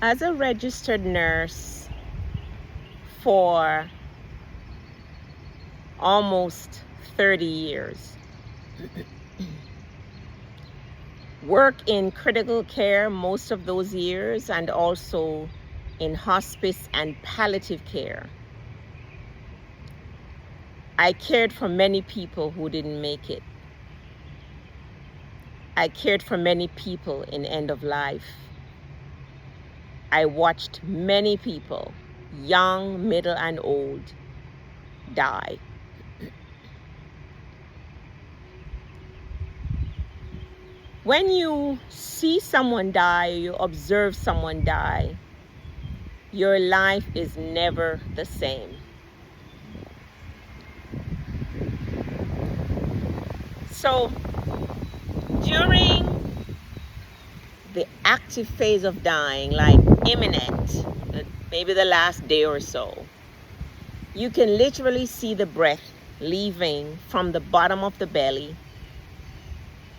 As a registered nurse for almost 30 years, work in critical care most of those years, and also in hospice and palliative care. I cared for many people who didn't make it. I cared for many people in end of life. I watched many people, young, middle, and old, die. When you see someone die, you observe someone die, your life is never the same. So during the active phase of dying, like imminent, maybe the last day or so, you can literally see the breath leaving from the bottom of the belly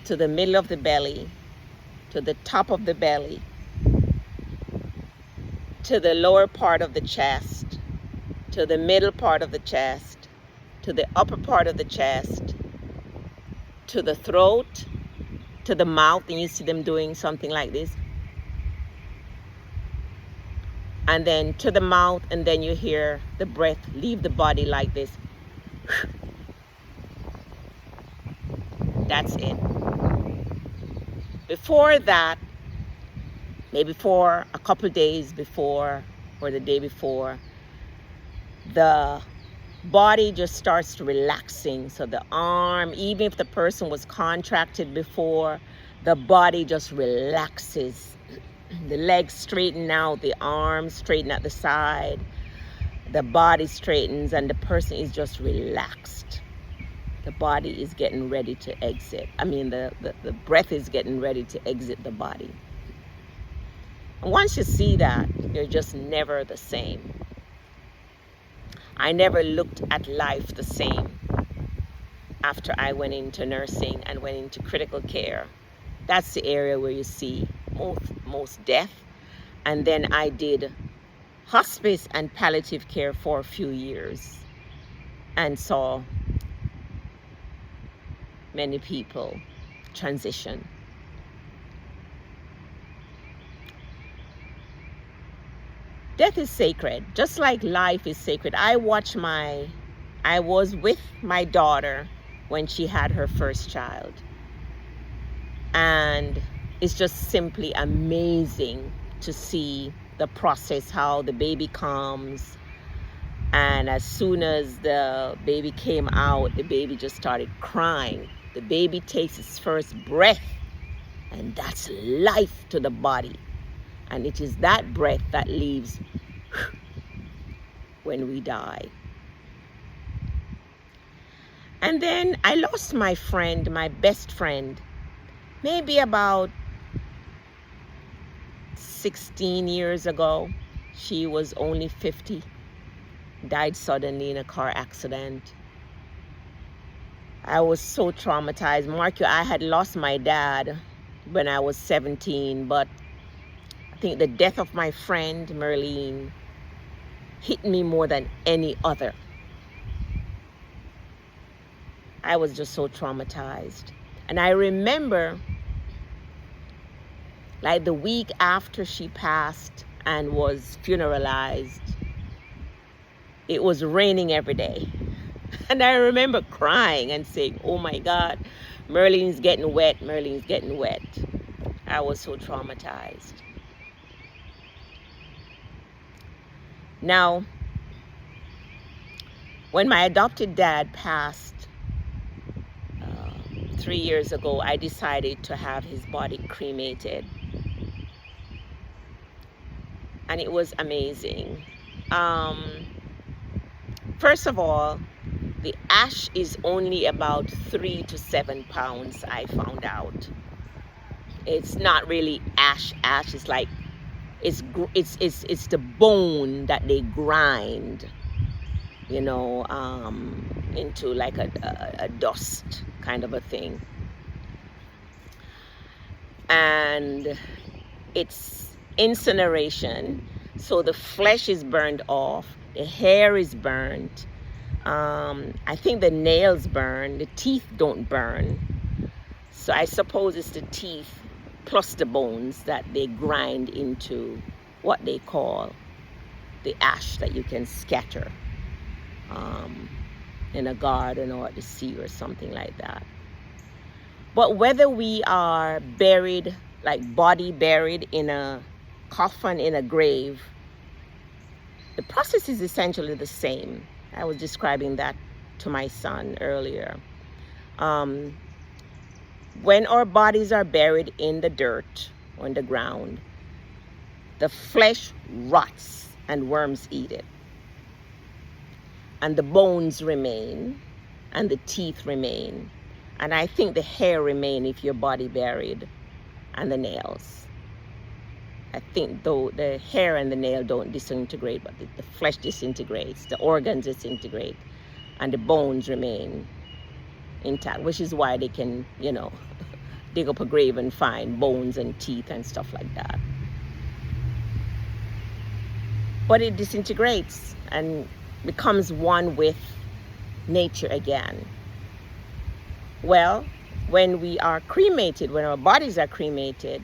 to the middle of the belly, to the top of the belly, to the lower part of the chest, to the middle part of the chest, to the upper part of the chest, to the throat, to the mouth, and you see them doing something like this. And then to the mouth, and then you hear the breath leave the body like this. That's it. Before that, maybe for a couple days before or the day before, the body just starts relaxing. So the arm, even if the person was contracted before, the body just relaxes. The legs straighten out, the arms straighten at the side, the body straightens, and the person is just relaxed. The body is getting ready to exit. I mean, the breath is getting ready to exit the body. And once you see that, you're just never the same. I never looked at life the same after I went into nursing and went into critical care. That's the area where you see most death. And then I did hospice and palliative care for a few years and saw many people transition. Death is sacred, just like life is sacred. I was with my daughter when she had her first child. And it's just simply amazing to see the process, how the baby comes. And as soon as the baby came out, the baby just started crying. The baby takes its first breath, and that's life to the body. And it is that breath that leaves when we die. And then I lost my friend, my best friend, maybe about 16 years ago. She was only 50, died suddenly in a car accident. I was so traumatized. Mark you, I had lost my dad when I was 17, but I think the death of my friend, Merlene, hit me more than any other. I was just so traumatized. And I remember, like the week after she passed and was funeralized, it was raining every day. And I remember crying and saying, oh my God, Merlene's getting wet, Merlene's getting wet. I was so traumatized. Now, when my adopted dad passed 3 years ago, I decided to have his body cremated. And it was amazing. First of all, the ash is only about 3 to 7 pounds, I found out. It's not really ash. It's like, it's the bone that they grind, you know, into like a dust kind of a thing. And it's incineration. So the flesh is burned off, the hair is burned. I think the nails burn, the teeth don't burn. So I suppose it's the teeth plus the bones that they grind into what they call the ash that you can scatter in a garden or at the sea or something like that. But whether we are buried, like body buried in a coffin in a grave, the process is essentially the same. I was describing that to my son earlier. When our bodies are buried in the dirt or in the ground, the flesh rots and worms eat it. And the bones remain, and the teeth remain. And I think the hair remain if your body buried, and the nails. I think though the hair and the nail don't disintegrate, but the flesh disintegrates, the organs disintegrate, and the bones remain intact, which is why they can, dig up a grave and find bones and teeth and stuff like that. But it disintegrates and becomes one with nature again. Well, when we are cremated, when our bodies are cremated,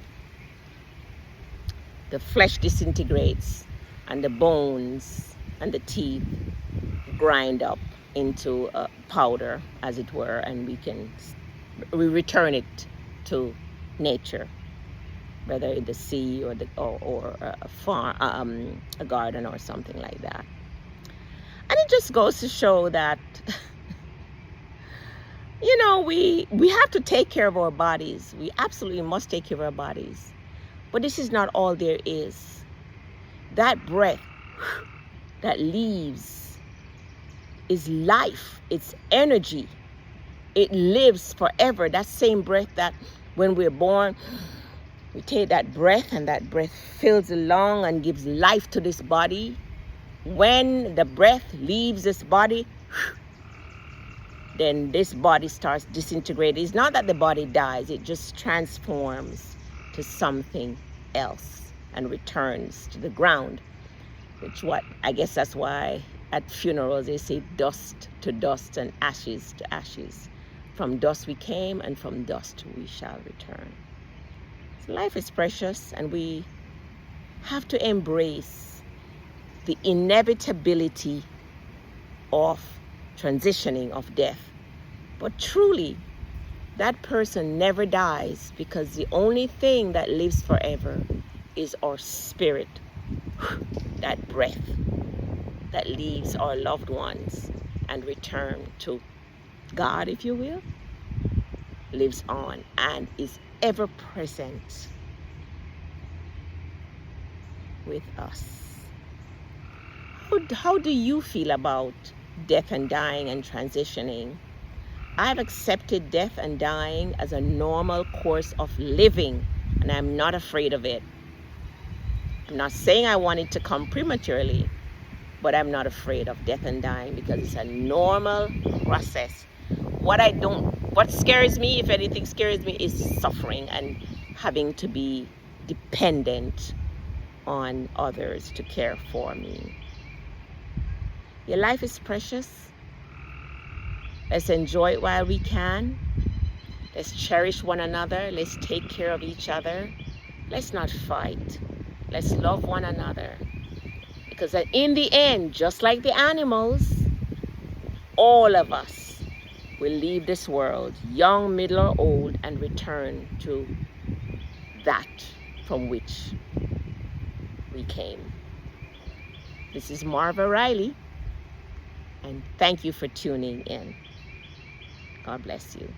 the flesh disintegrates and the bones and the teeth grind up into a powder, as it were, and we return it to nature, whether in the sea or a farm, a garden or something like that. And it just goes to show that we have to take care of our bodies. We absolutely must take care of our bodies. But this is not all there is. That breath that leaves is life. It's energy. It lives forever. That same breath that when we're born, we take that breath, and that breath fills the lung and gives life to this body. When the breath leaves this body, then this body starts disintegrating. It's not that the body dies, it just transforms to something else and returns to the ground. I guess that's why at funerals they say dust to dust and ashes to ashes. From dust we came, and from dust we shall return. So life is precious, and we have to embrace the inevitability of transitioning, of death. But truly, that person never dies, because the only thing that lives forever is our spirit, that breath that leaves our loved ones and return to God, if you will, lives on and is ever present with us. How do you feel about death and dying and transitioning? I've accepted death and dying as a normal course of living, and I'm not afraid of it. I'm not saying I want it to come prematurely, but I'm not afraid of death and dying because it's a normal process. What scares me, if anything scares me, is suffering and having to be dependent on others to care for me. Your life is precious. Let's enjoy it while we can. Let's cherish one another. Let's take care of each other. Let's not fight. Let's love one another. Because in the end, just like the animals, all of us will leave this world, young, middle, or old, and return to that from which we came. This is Marva Riley, and thank you for tuning in. God bless you.